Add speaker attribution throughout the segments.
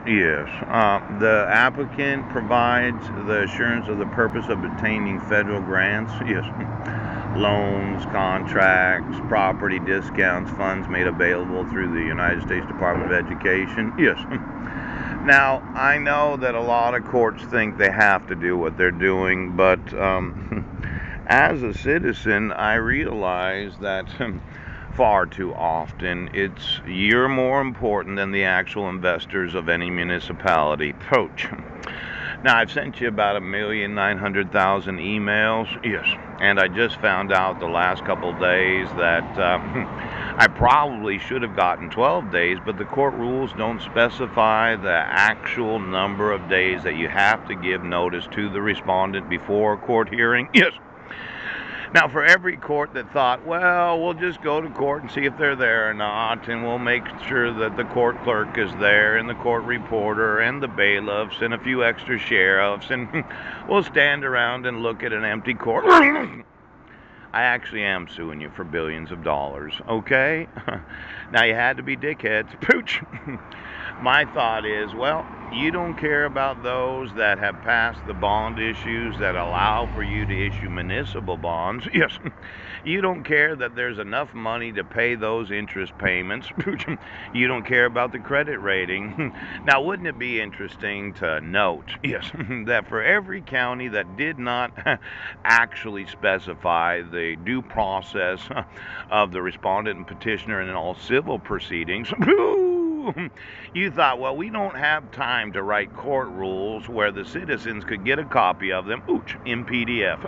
Speaker 1: Yes. The applicant provides the assurance of the purpose of obtaining federal grants. Yes. Loans, contracts, property discounts, funds made available through the United States Department of Education. Yes. Now, I know that a lot of courts think they have to do what they're doing, but as a citizen, I realize that far too often you're more important than the actual investors of any municipality. Poach. Now, I've sent you about 1,900,000 emails. Yes. And I just found out the last couple days that I probably should have gotten 12 days, but the court rules don't specify the actual number of days that you have to give notice to the respondent before a court hearing. Yes. Now, for every court that thought, well, we'll just go to court and see if they're there or not, and we'll make sure that the court clerk is there, and the court reporter, and the bailiffs, and a few extra sheriffs, and we'll stand around and look at an empty court. I actually am suing you for billions of dollars, okay? Now, you had to be dickheads. Pooch. My thought is, well, you don't care about those that have passed the bond issues that allow for you to issue municipal bonds. Yes. You don't care that there's enough money to pay those interest payments. You don't care about the credit rating. Now, wouldn't it be interesting to note, yes, that for every county that did not actually specify the due process of the respondent and petitioner in all civil proceedings, you thought, well, we don't have time to write court rules where the citizens could get a copy of them, in PDF.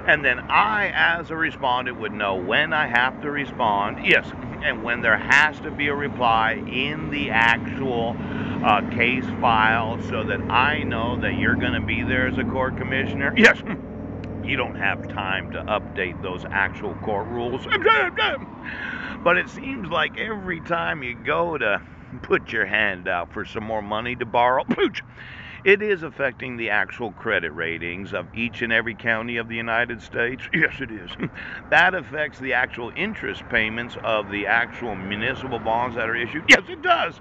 Speaker 1: And then I, as a respondent, would know when I have to respond, yes, and when there has to be a reply in the actual case file so that I know that you're going to be there as a court commissioner. Yes. You don't have time to update those actual court rules. But it seems like every time you go to put your hand out for some more money to borrow, pooch, it is affecting the actual credit ratings of each and every county of the United States. Yes, it is. That affects the actual interest payments of the actual municipal bonds that are issued. Yes, it does.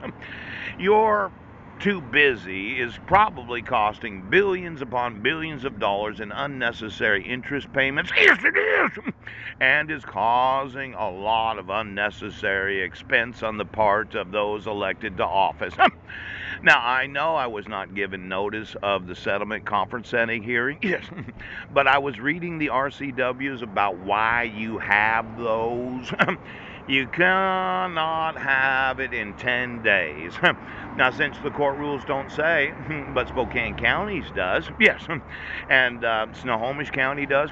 Speaker 1: Your too busy is probably costing billions upon billions of dollars in unnecessary interest payments. Yes, it is. And is causing a lot of unnecessary expense on the part of those elected to office. Now, I know I was not given notice of the settlement conference setting hearing, yes, but I was reading the RCWs about why you have those. You cannot have it in 10 days. Now, since the court rules don't say, but Spokane County does, yes, and Snohomish County does,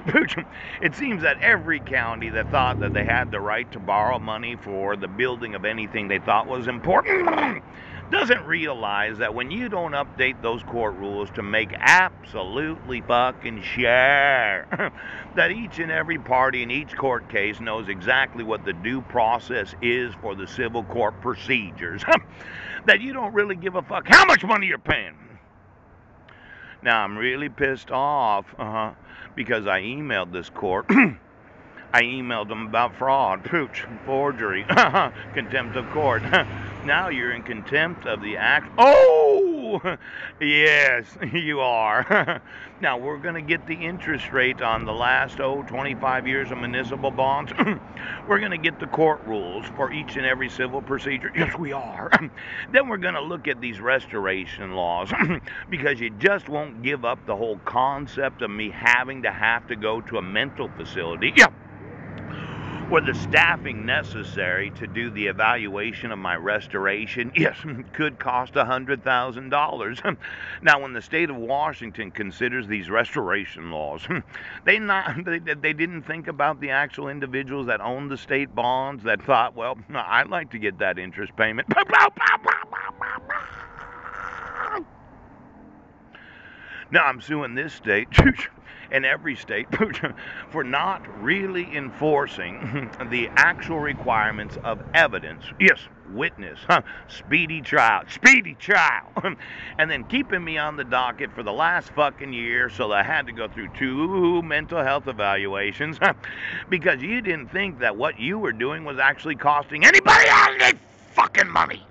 Speaker 1: it seems that every county that thought that they had the right to borrow money for the building of anything they thought was important doesn't realize that when you don't update those court rules to make absolutely fucking sure that each and every party in each court case knows exactly what the due process is for the civil court procedures, that you don't really give a fuck how much money you're paying. Now, I'm really pissed off because I emailed this court. I emailed them about fraud, pooch, forgery, contempt of court. Now you're in contempt of the act. Oh, yes, you are. Now we're going to get the interest rate on the last, 25 years of municipal bonds. We're going to get the court rules for each and every civil procedure. Yes, we are. Then we're going to look at these restoration laws because you just won't give up the whole concept of me having to go to a mental facility. Yeah. Or the staffing necessary to do the evaluation of my restoration, yes, could cost $100,000. Now, when the state of Washington considers these restoration laws, they didn't think about the actual individuals that own the state bonds that thought, well, I'd like to get that interest payment. Now I'm suing this state and every state for not really enforcing the actual requirements of evidence. Yes, witness, speedy trial, and then keeping me on the docket for the last fucking year so I had to go through 2 mental health evaluations because you didn't think that what you were doing was actually costing anybody any fucking money.